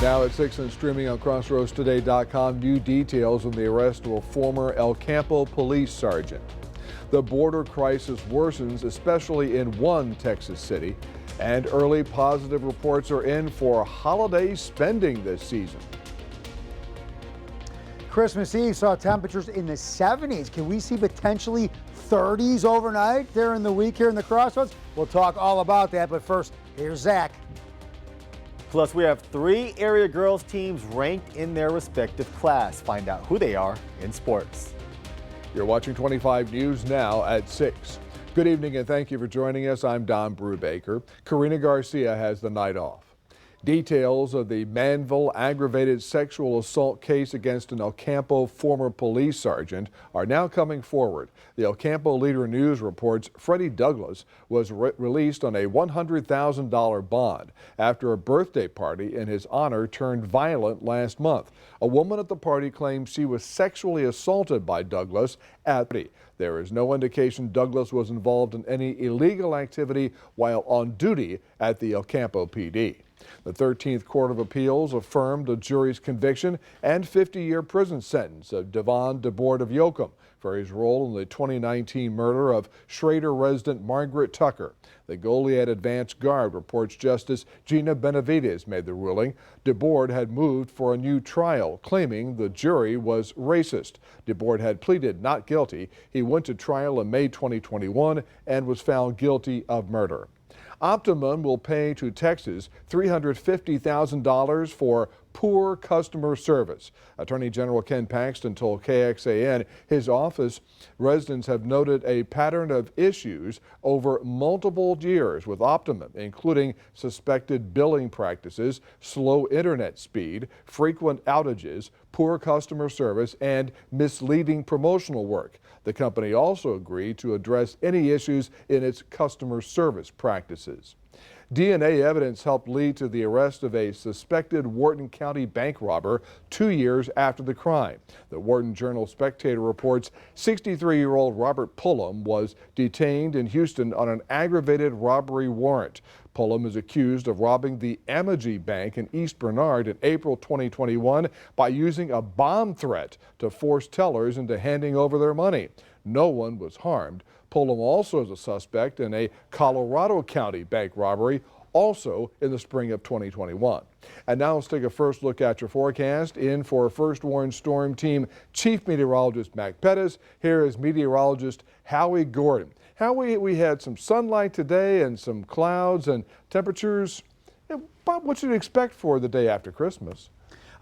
Now at 6 and streaming on crossroadstoday.com, new details on the arrest of a former El Campo police sergeant. The border crisis worsens, especially in one Texas city, and early positive reports are in for holiday spending this season. Christmas Eve saw temperatures in the 70s. Can we see potentially 30s overnight during the week here in the Crossroads? We'll talk all about that, but first, here's Zach. Plus, we have 3 area girls teams ranked in their respective class. Find out who they are in sports. You're watching 25 News now at 6. Good evening and thank you for joining us. I'm Don Brubaker. Karina Garcia has the night off. Details of the Manville aggravated sexual assault case against an El Campo former police sergeant are now coming forward. The El Campo Leader News reports Freddie Douglas was released on a $100,000 bond after a birthday party in his honor turned violent last month. A woman at the party claims she was sexually assaulted by Douglas at the party. There is no indication Douglas was involved in any illegal activity while on duty at the El Campo PD. The 13th Court of Appeals affirmed a jury's conviction and 50-year prison sentence of Devon DeBoard of Yoakum for his role in the 2019 murder of Schrader resident Margaret Tucker. The Goliad Advance Guard reports Justice Gina Benavides made the ruling. DeBoard had moved for a new trial, claiming the jury was racist. DeBoard had pleaded not guilty. He went to trial in May 2021 and was found guilty of murder. Optimum will pay to Texas $350,000 for poor customer service. Attorney General Ken Paxton told KXAN his office residents have noted a pattern of issues over multiple years with Optimum, including suspected billing practices, slow internet speed, frequent outages, poor customer service, and misleading promotional work. The company also agreed to address any issues in its customer service practices. DNA evidence helped lead to the arrest of a suspected Wharton County bank robber 2 years after the crime. The Wharton Journal-Spectator reports 63-year-old Robert Pullum was detained in Houston on an aggravated robbery warrant. Pullum is accused of robbing the Amegy Bank in East Bernard in April 2021 by using a bomb threat to force tellers into handing over their money. No one was harmed. Pullum also is a suspect in a Colorado County bank robbery, also in the spring of 2021. And now let's take a first look at your forecast. In for First Warn Storm Team Chief Meteorologist Mac Pettis, here is meteorologist Howie Gordon. Howie, we had some sunlight today and some clouds and temperatures. Bob, what should you expect for the day after Christmas?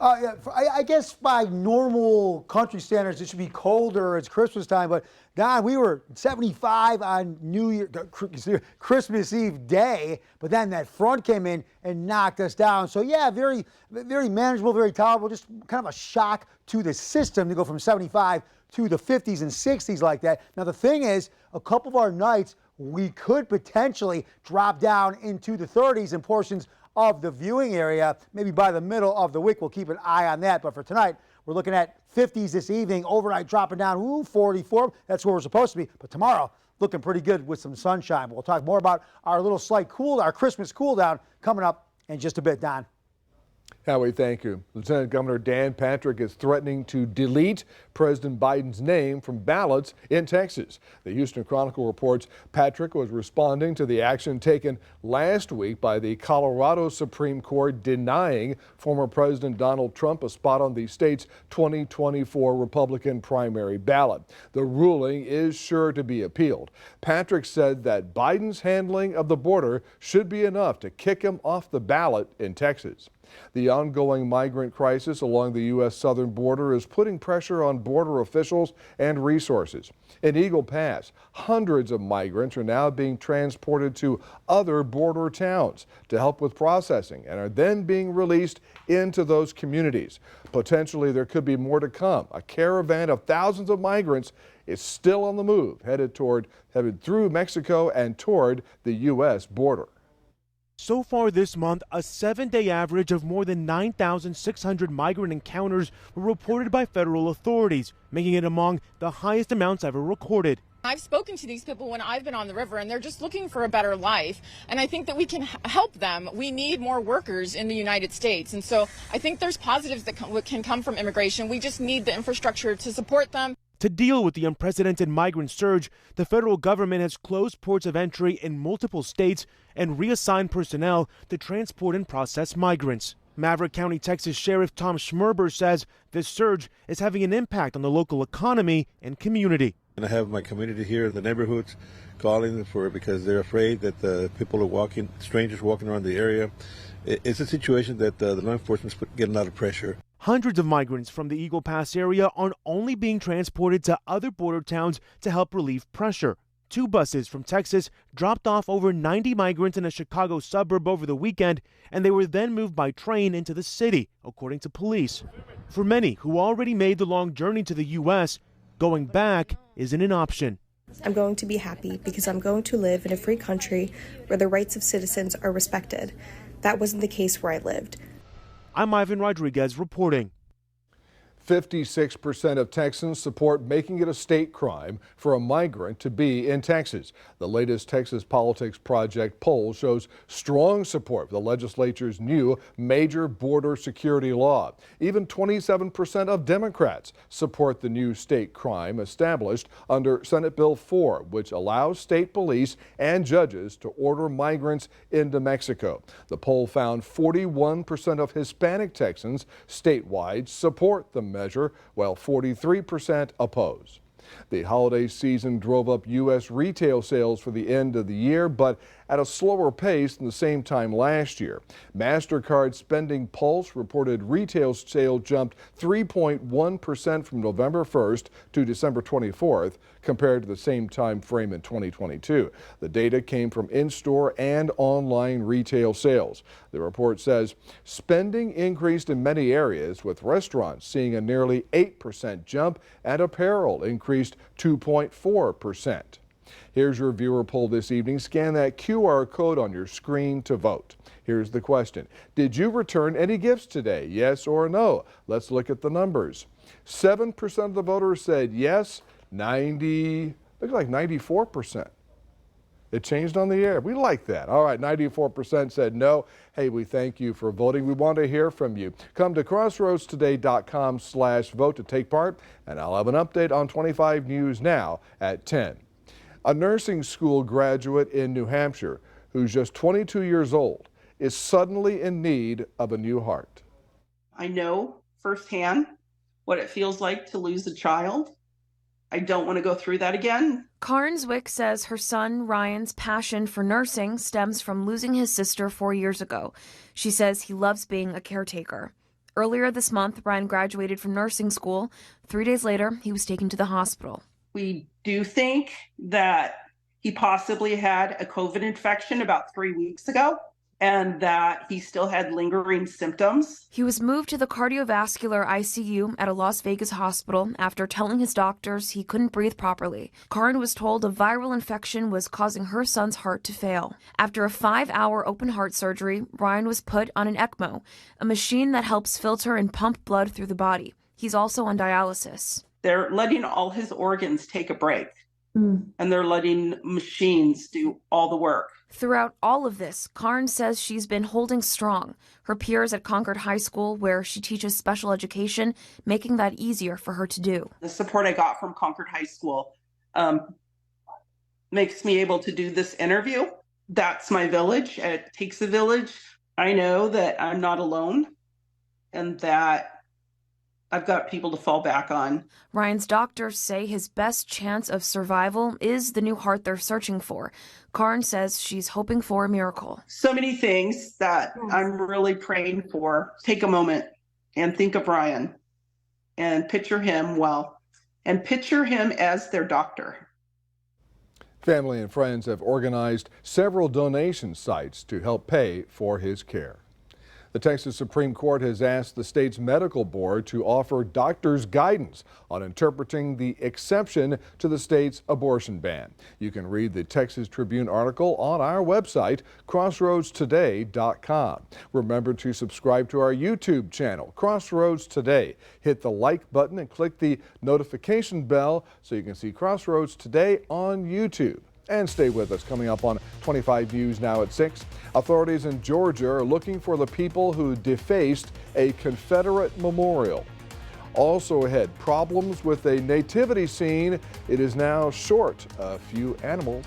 Yeah, I guess by normal country standards, it should be colder. It's Christmas time, but Don, we were 75 on Christmas Eve day, but then that front came in and knocked us down. So yeah, very, very manageable, very tolerable. Just kind of a shock to the system to go from 75 to the 50s and 60s like that. Now the thing is, a couple of our nights we could potentially drop down into the 30s in portions of the viewing area, maybe by the middle of the week. We'll keep an eye on that. But for tonight, we're looking at 50s this evening, overnight dropping down, 44. That's where we're supposed to be. But tomorrow, looking pretty good with some sunshine. We'll talk more about our little slight our Christmas cool down coming up in just a bit, Don. Howie, thank you. Lieutenant Governor Dan Patrick is threatening to delete President Biden's name from ballots in Texas. The Houston Chronicle reports Patrick was responding to the action taken last week by the Colorado Supreme Court denying former President Donald Trump a spot on the state's 2024 Republican primary ballot. The ruling is sure to be appealed. Patrick said that Biden's handling of the border should be enough to kick him off the ballot in Texas. The ongoing migrant crisis along the U.S. southern border is putting pressure on border officials and resources. In Eagle Pass, hundreds of migrants are now being transported to other border towns to help with processing and are then being released into those communities. Potentially, there could be more to come. A caravan of thousands of migrants is still on the move, headed through Mexico and toward the U.S. border. So far this month, a 7-day average of more than 9,600 migrant encounters were reported by federal authorities, making it among the highest amounts ever recorded. I've spoken to these people when I've been on the river, and they're just looking for a better life. And I think that we can help them. We need more workers in the United States. And so I think there's positives that can come from immigration. We just need the infrastructure to support them. To deal with the unprecedented migrant surge, the federal government has closed ports of entry in multiple states and reassigned personnel to transport and process migrants. Maverick County, Texas Sheriff Tom Schmerber says this surge is having an impact on the local economy and community. And I have my community here in the neighborhoods calling for it because they're afraid that the people are walking, strangers walking around the area. It's a situation that the law enforcement's getting a lot of pressure. Hundreds of migrants from the Eagle Pass area are only being transported to other border towns to help relieve pressure. 2 buses from Texas dropped off over 90 migrants in a Chicago suburb over the weekend, and they were then moved by train into the city, according to police. For many who already made the long journey to the U.S., going back isn't an option. I'm going to be happy because I'm going to live in a free country where the rights of citizens are respected. That wasn't the case where I lived. I'm Ivan Rodriguez reporting. 56% of Texans support making it a state crime for a migrant to be in Texas. The latest Texas Politics Project poll shows strong support for the legislature's new major border security law. Even 27% of Democrats support the new state crime established under Senate Bill 4, which allows state police and judges to order migrants into Mexico. The poll found 41% of Hispanic Texans statewide support the measure, while 43% oppose. The holiday season drove up U.S. retail sales for the end of the year, but at a slower pace than the same time last year. MasterCard Spending Pulse reported retail sales jumped 3.1% from November 1st to December 24th compared to the same time frame in 2022. The data came from in-store and online retail sales. The report says spending increased in many areas, with restaurants seeing a nearly 8% jump and apparel increased 2.4%. Here's your viewer poll this evening. Scan that QR code on your screen to vote. Here's the question. Did you return any gifts today? Yes or no? Let's look at the numbers. 7% of the voters said yes. Looks like 94%. It changed on the air. We like that. All right, 94% said no. Hey, we thank you for voting. We want to hear from you. Come to crossroadstoday.com/vote to take part, and I'll have an update on 25 News Now at 10. A nursing school graduate in New Hampshire who's just 22 years old is suddenly in need of a new heart. I know firsthand what it feels like to lose a child. I don't want to go through that again. Karen Zwick says her son Ryan's passion for nursing stems from losing his sister 4 years ago. She says he loves being a caretaker. Earlier this month, Ryan graduated from nursing school. 3 days later, he was taken to the hospital. We do think that he possibly had a COVID infection about 3 weeks ago, and that he still had lingering symptoms. He was moved to the cardiovascular ICU at a Las Vegas hospital after telling his doctors he couldn't breathe properly. Karen was told a viral infection was causing her son's heart to fail. After a 5-hour open heart surgery, Ryan was put on an ECMO, a machine that helps filter and pump blood through the body. He's also on dialysis. They're letting all his organs take a break, and they're letting machines do all the work. Throughout all of this, Karen says she's been holding strong. Her peers at Concord High School, where she teaches special education, making that easier for her to do. The support I got from Concord High School makes me able to do this interview. That's my village. It takes a village. I know that I'm not alone and that I've got people to fall back on. Ryan's doctors say his best chance of survival is the new heart they're searching for. Karen says she's hoping for a miracle. So many things that I'm really praying for. Take a moment and think of Ryan and picture him well, and picture him as their doctor. Family and friends have organized several donation sites to help pay for his care. The Texas Supreme Court has asked the state's medical board to offer doctors guidance on interpreting the exception to the state's abortion ban. You can read the Texas Tribune article on our website, crossroadstoday.com. Remember to subscribe to our YouTube channel, Crossroads Today. Hit the like button and click the notification bell so you can see Crossroads Today on YouTube. And stay with us. Coming up on 25 News now at 6. Authorities in Georgia are looking for the people who defaced a Confederate memorial. Also ahead, problems with a nativity scene. It is now short a few animals.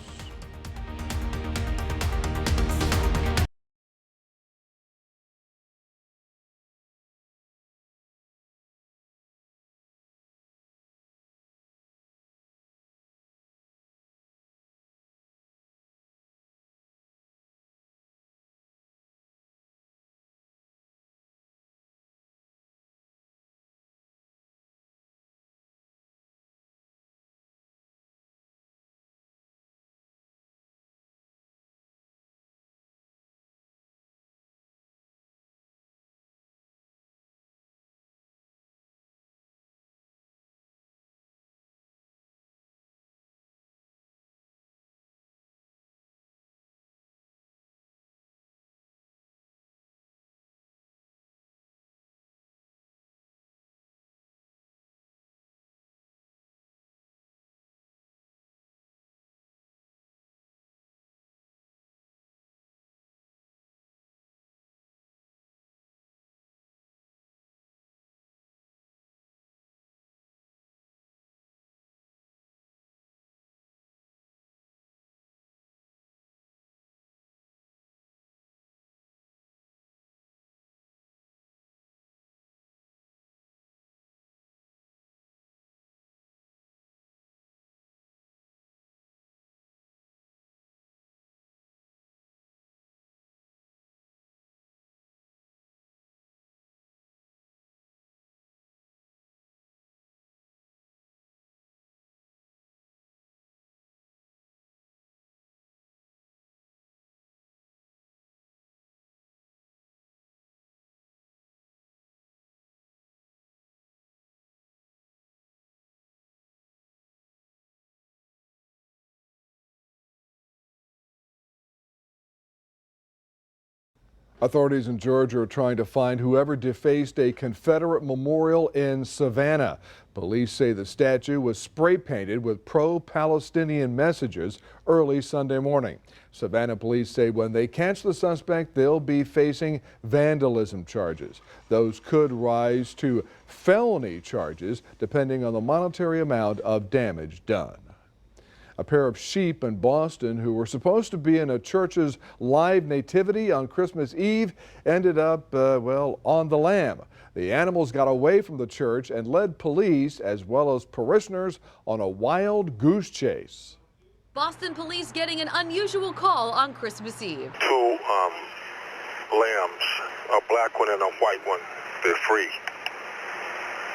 Authorities in Georgia are trying to find whoever defaced a Confederate memorial in Savannah. Police say the statue was spray painted with pro-Palestinian messages early Sunday morning. Savannah police say when they catch the suspect, they'll be facing vandalism charges. Those could rise to felony charges depending on the monetary amount of damage done. A pair of sheep in Boston who were supposed to be in a church's live nativity on Christmas Eve ended up, on the lam. The animals got away from the church and led police as well as parishioners on a wild goose chase. Boston police getting an unusual call on Christmas Eve. Two lambs, a black one and a white one. They're free.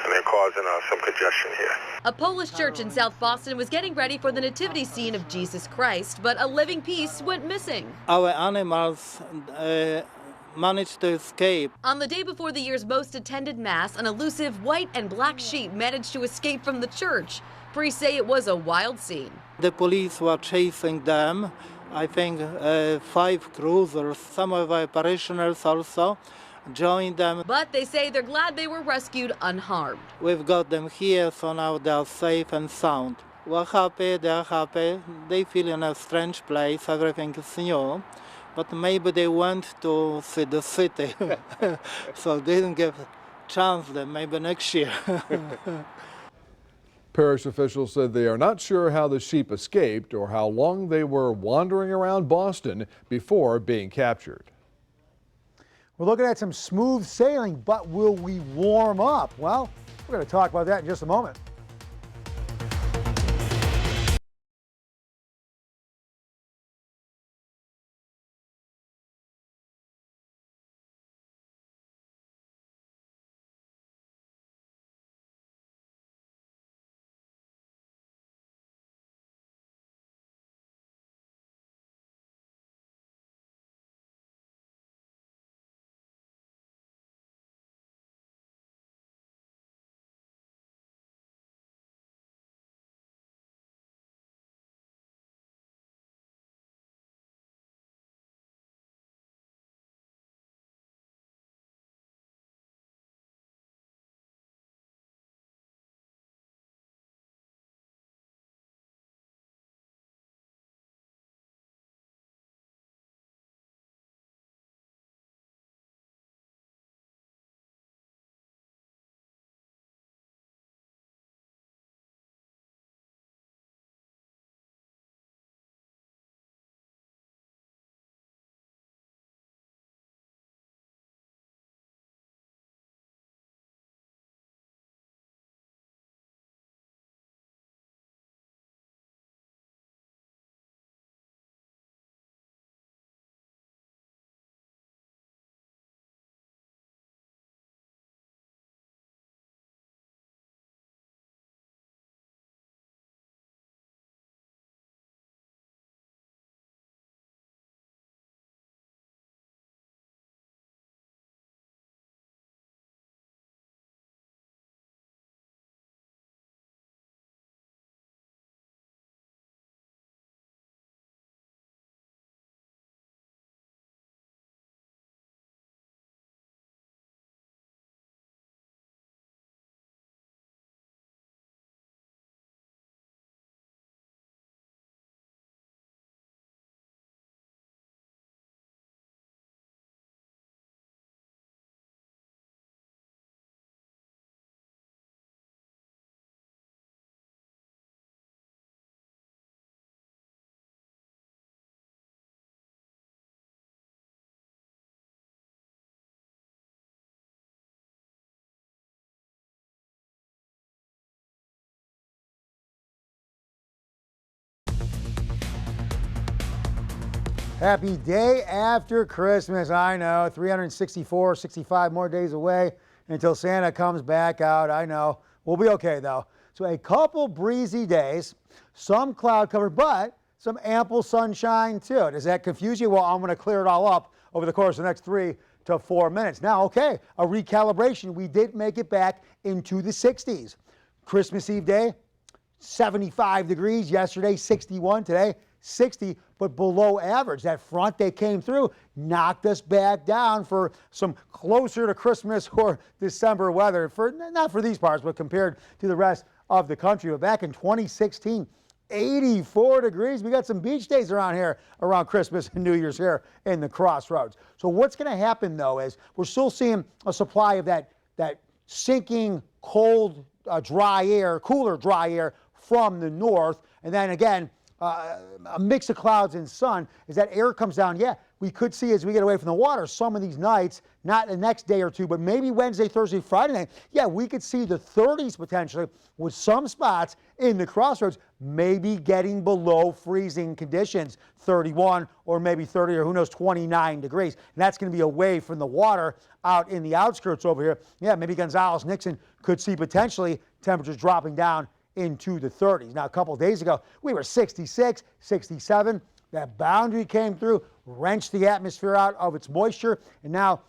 And they're causing some congestion here. A Polish church in South Boston was getting ready for the nativity scene of Jesus Christ, but a living piece went missing. Our animals managed to escape. On the day before the year's most attended mass, an elusive white and black sheep managed to escape from the church. Priests say it was a wild scene. The police were chasing them. I think 5 cruisers, some of our parishioners also joined them. But they say they're glad they were rescued unharmed. We've got them here, so now they're safe and sound. We're happy, they're happy. They feel in a strange place, everything is new. But maybe they went to see the city, so they didn't get a chance then, maybe next year. Parish officials said they are not sure how the sheep escaped or how long they were wandering around Boston before being captured. We're looking at some smooth sailing, but will we warm up? Well, we're going to talk about that in just a moment. Happy day after Christmas. I know, 364, 65 more days away until Santa comes back out. I know. We'll be okay, though. So a couple breezy days, some cloud cover, but some ample sunshine, too. Does that confuse you? Well, I'm going to clear it all up over the course of the next 3 to 4 minutes. Now, okay, a recalibration. We did make it back into the 60s. Christmas Eve day, 75 degrees. Yesterday, 61. Today, 60, but below average. That front that came through knocked us back down for some closer to Christmas or December weather, for not for these parts, but compared to the rest of the country. But back in 2016, 84 degrees. We got some beach days around here around Christmas and New Year's here in the Crossroads. So what's going to happen, though, is we're still seeing a supply of that sinking, cold, dry air, cooler dry air from the north. And then again, a mix of clouds and sun. As that air comes down, yeah, we could see as we get away from the water some of these nights, not the next day or two, but maybe Wednesday, Thursday, Friday night, yeah, we could see the 30s potentially with some spots in the Crossroads maybe getting below freezing conditions, 31 or maybe 30 or who knows, 29 degrees. And that's going to be away from the water out in the outskirts over here. Yeah, maybe Gonzales, Nixon could see potentially temperatures dropping down into the 30s. Now, a couple of days ago, we were 66, 67. That boundary came through, wrenched the atmosphere out of its moisture, and now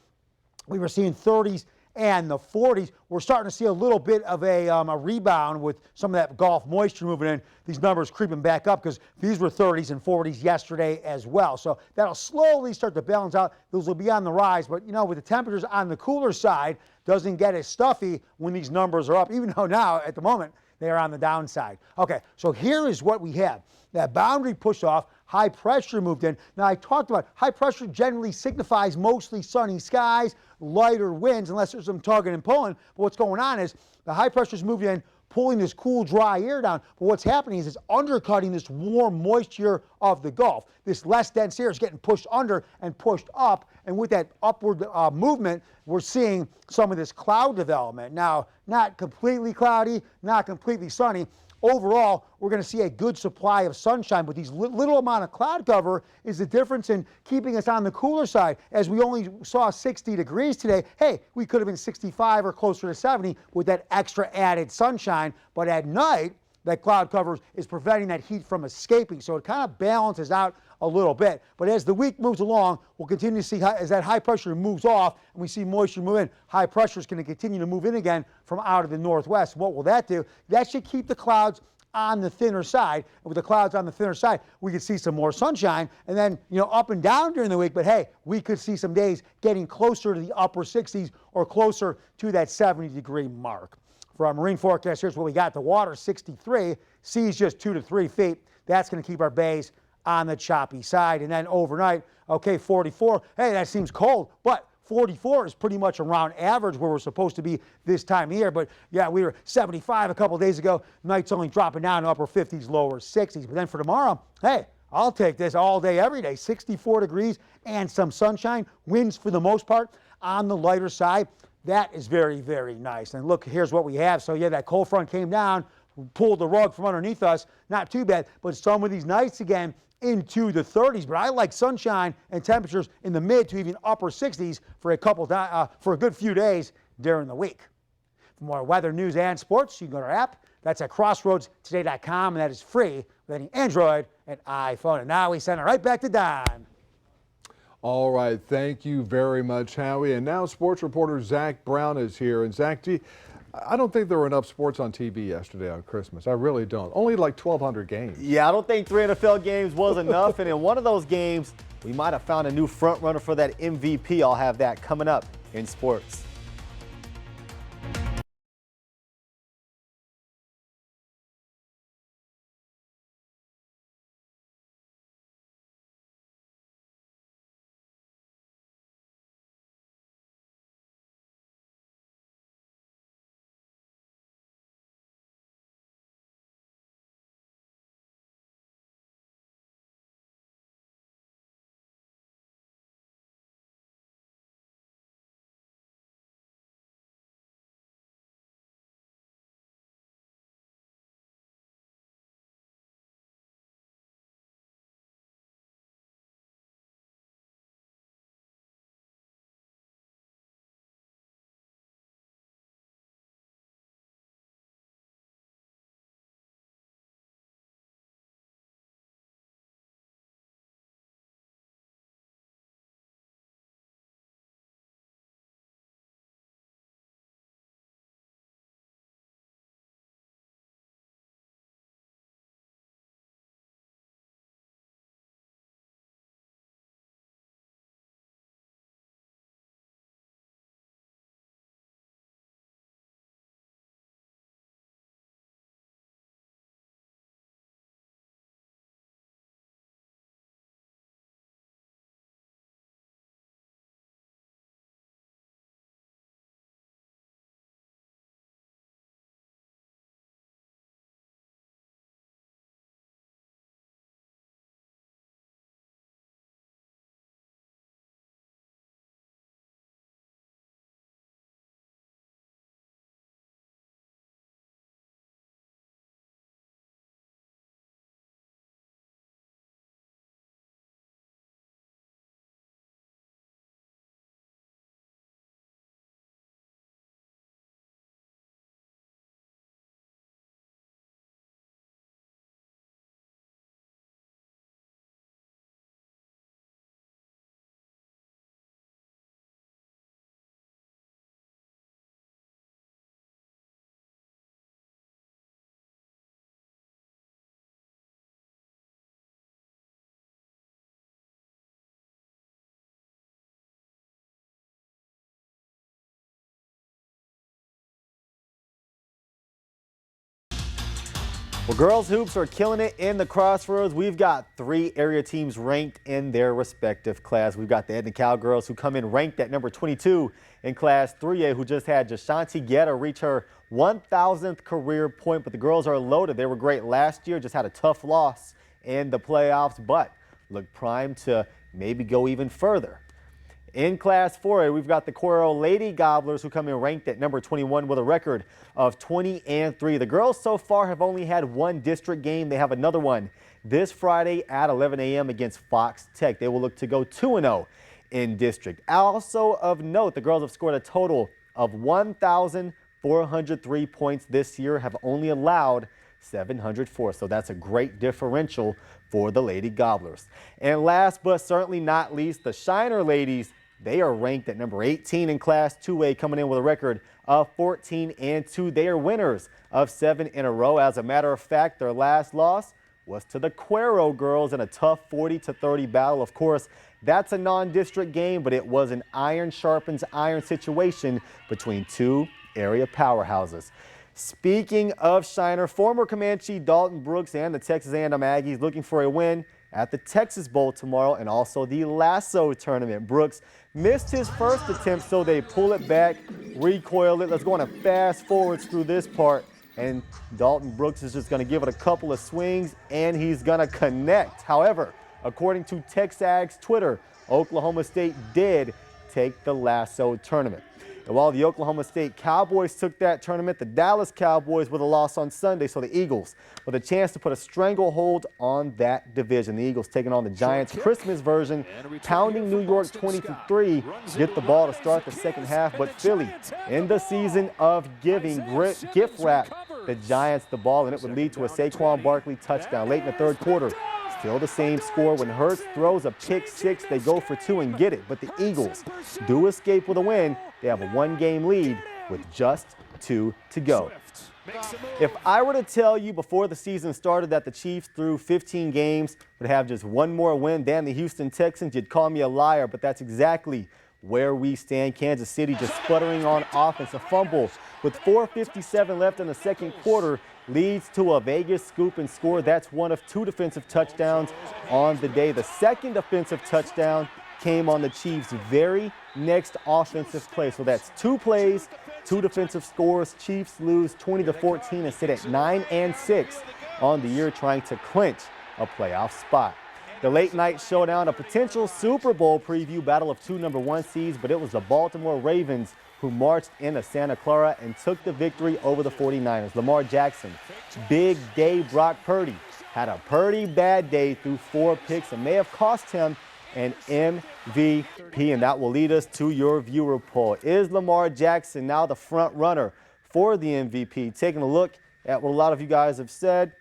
we were seeing 30s and the 40s. We're starting to see a little bit of a rebound with some of that Gulf moisture moving in. These numbers creeping back up because these were 30s and 40s yesterday as well. So that'll slowly start to balance out. Those will be on the rise, but you know, with the temperatures on the cooler side, doesn't get as stuffy when these numbers are up, even though now, at the moment, they are on the downside. Okay, so here is what we have. That boundary pushed off, high pressure moved in. Now, I talked about high pressure generally signifies mostly sunny skies, lighter winds, unless there's some tugging and pulling. But what's going on is the high pressure's moved in, pulling this cool, dry air down. But what's happening is it's undercutting this warm moisture of the Gulf. This less dense air is getting pushed under and pushed up. And with that upward movement, we're seeing some of this cloud development. Now, not completely cloudy, not completely sunny. Overall, we're going to see a good supply of sunshine, but these little amount of cloud cover is the difference in keeping us on the cooler side. As we only saw 60 degrees today, hey, we could have been 65 or closer to 70 with that extra added sunshine, but at night, that cloud cover is preventing that heat from escaping, so it kind of balances out a little bit. But as the week moves along, we'll continue to see as that high pressure moves off and we see moisture move in, high pressure is going to continue to move in again from out of the northwest. What will that do? That should keep the clouds on the thinner side. And with the clouds on the thinner side, we could see some more sunshine and then, you know, up and down during the week. But hey, we could see some days getting closer to the upper 60s or closer to that 70-degree mark. For our marine forecast, here's what we got. The water 63, seas just 2 to 3 feet. That's going to keep our bays on the choppy side. And then overnight, okay, 44. Hey, that seems cold, but 44 is pretty much around average where we're supposed to be this time of year. But yeah, we were 75 a couple days ago. Nights only dropping down to upper 50s, lower 60s. But then for tomorrow, hey, I'll take this all day, every day. 64 degrees and some sunshine. Winds for the most part on the lighter side. That is very, very nice. And look, here's what we have. So yeah, that cold front came down, pulled the rug from underneath us. Not too bad, but some of these nights again into the 30s. But I like sunshine and temperatures in the mid to even upper 60s for a good few days during the week. For more weather, news, and sports, you can go to our app. That's at crossroadstoday.com, and that is free with any Android and iPhone. And now we send it right back to Don. All right, thank you very much, Howie. And now sports reporter Zach Brown is here. And Zach, I don't think there were enough sports on TV yesterday on Christmas. I really don't. Only like 1,200 games. Yeah, I don't think 3 NFL games was enough. And in one of those games, we might have found a new front runner for that MVP. I'll have that coming up in sports. Well, girls hoops are killing it in the Crossroads. We've got 3 area teams ranked in their respective class. We've got the Edna Cowgirls, who come in ranked at number 22 in Class 3A, who just had Jashanti Guerra reach her 1,000th career point. But the girls are loaded. They were great last year, just had a tough loss in the playoffs, but look primed to maybe go even further. In Class 4A, we've got the Cuero Lady Gobblers, who come in ranked at number 21 with a record of 20-3. The girls so far have only had 1 district game. They have another one this Friday at 11 a.m. against Fox Tech. They will look to go 2-0 in district. Also of note, the girls have scored a total of 1,403 points this year, have only allowed 704. So that's a great differential for the Lady Gobblers. And last but certainly not least, the Shiner Ladies. They are ranked at number 18 in Class 2A, coming in with a record of 14-2. They are winners of 7 in a row. As a matter of fact, their last loss was to the Cuero girls in a tough 40-30 battle. Of course, that's a non-district game, but it was an iron sharpens iron situation between 2 area powerhouses. Speaking of Shiner, former Comanche Dalton Brooks and the Texas A&M Aggies looking for a win at the Texas Bowl tomorrow and also the Lasso tournament. Brooks missed his first attempt, so they pull it back, recoil it. Let's go on a fast forwards through this part, and Dalton Brooks is just going to give it a couple of swings, and he's going to connect. However, according to TexAg's Twitter, Oklahoma State did take the Lasso tournament. And while the Oklahoma State Cowboys took that tournament, the Dallas Cowboys with a loss on Sunday, so the Eagles with a chance to put a stranglehold on that division. The Eagles taking on the Giants Christmas version, pounding New York 20-3, get the ball to start the second half, but Philly in the season of giving gift wrap the Giants the ball, and it would lead to a Saquon Barkley touchdown late in the third quarter. Still the same score. When Hurts throws a pick six, they go for 2 and get it. But the Eagles do escape with a win. They have a 1-game lead with just 2 to go. If I were to tell you before the season started that the Chiefs through 15 games would have just 1 more win than the Houston Texans, you'd call me a liar, but that's exactly where we stand. Kansas City just sputtering on offense. A fumble with 4:57 left in the second quarter leads to a Vegas scoop and score. That's one of 2 defensive touchdowns on the day. The second defensive touchdown came on the Chiefs' very next offensive play. So that's 2 plays, 2 defensive scores. Chiefs lose 20-14 and sit at 9-6 on the year, trying to clinch a playoff spot. The late night showdown, a potential Super Bowl preview, battle of 2 number 1 seeds, but it was the Baltimore Ravens who marched into Santa Clara and took the victory over the 49ers. Lamar Jackson, big day. Brock Purdy had a pretty bad day through 4 picks and may have cost him an MVP, and that will lead us to your viewer poll. Is Lamar Jackson now the front runner for the MVP? Taking a look at what a lot of you guys have said.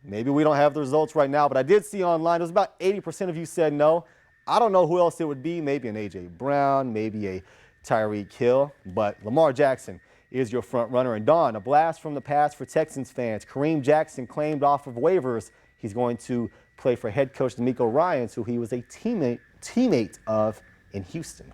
Maybe we don't have the results right now, but I did see online, it was about 80% of you said no. I don't know who else it would be, maybe an A.J. Brown, maybe a Tyreek Hill, but Lamar Jackson is your front runner. And Don, a blast from the past for Texans fans. Kareem Jackson claimed off of waivers. He's going to play for head coach DeMeco Ryans, who he was a teammate of in Houston.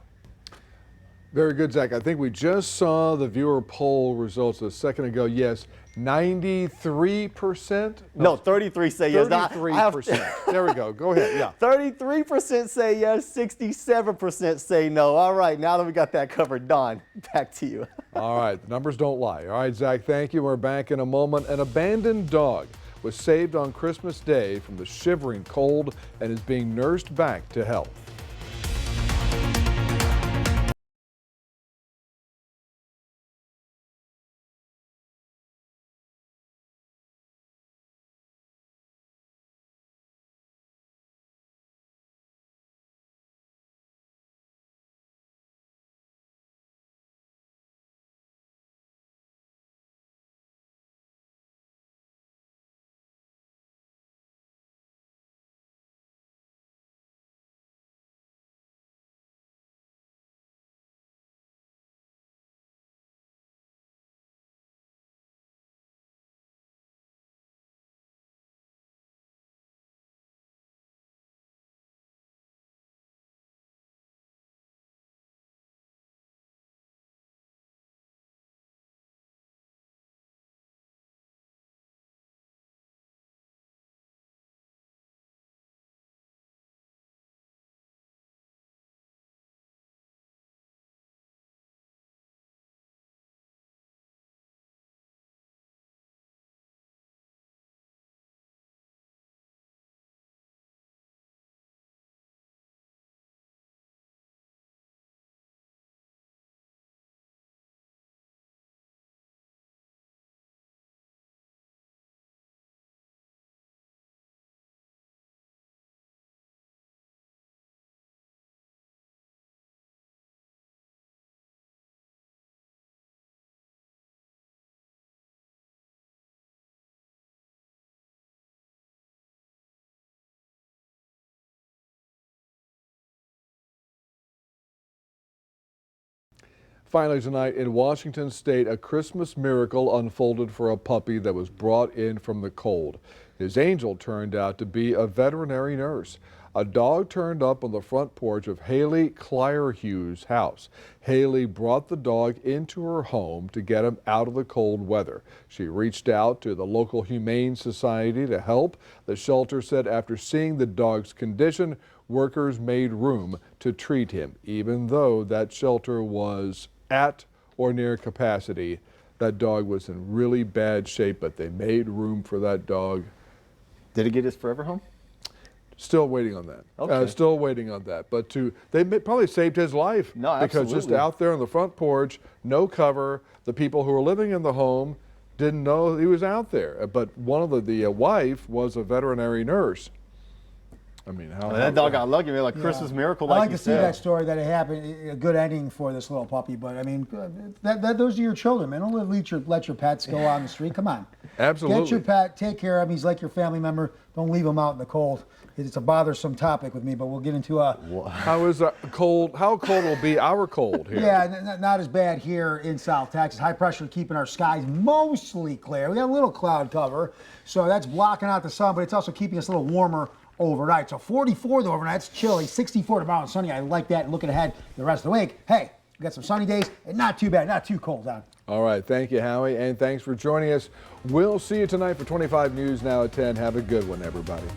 Very good, Zach. I think we just saw the viewer poll results a second ago. Yes, 93%? No, 33 say yes. 33%. There we go. Go ahead. Yeah. 33% say yes, 67% say no. All right, now that we got that covered, Don, back to you. All right, the numbers don't lie. All right, Zach, thank you. We're back in a moment. An abandoned dog was saved on Christmas Day from the shivering cold and is being nursed back to health. Finally tonight in Washington State, a Christmas miracle unfolded for a puppy that was brought in from the cold. His angel turned out to be a veterinary nurse. A dog turned up on the front porch of Haley Clierhugh's house. Haley brought the dog into her home to get him out of the cold weather. She reached out to the local Humane Society to help. The shelter said after seeing the dog's condition, workers made room to treat him, even though that shelter was at or near capacity. That dog was in really bad shape, but they made room for that dog. Did he get his forever home? Still waiting on that. Okay. Still waiting on that. But they probably saved his life. No, because just absolutely. out there on the front porch, no cover, the people who were living in the home didn't know he was out there. But one of the wife was a veterinary nurse. I mean, how That dog got lucky, man, like Christmas miracle, I like like you to see said. that story that it happened. A good ending for this little puppy, but I mean, those are your children, man. Don't let your pets go out on the street. Come on, Absolutely. get your pet, take care of him. He's like your family member. Don't leave him out in the cold. It's a bothersome topic with me, but we'll get into How cold will be our cold here? Yeah, not as bad here in South Texas. High pressure keeping our skies mostly clear. We got a little cloud cover, so that's blocking out the sun, but it's also keeping us a little warmer overnight. So 44 though overnight, it's chilly. 64 tomorrow and sunny. I like that. And looking ahead the rest of the week, hey, we got some sunny days and not too bad, not too cold out. All right, thank you, Howie, and thanks for joining us. We'll see you tonight for 25 News Now at 10. Have a good one, everybody.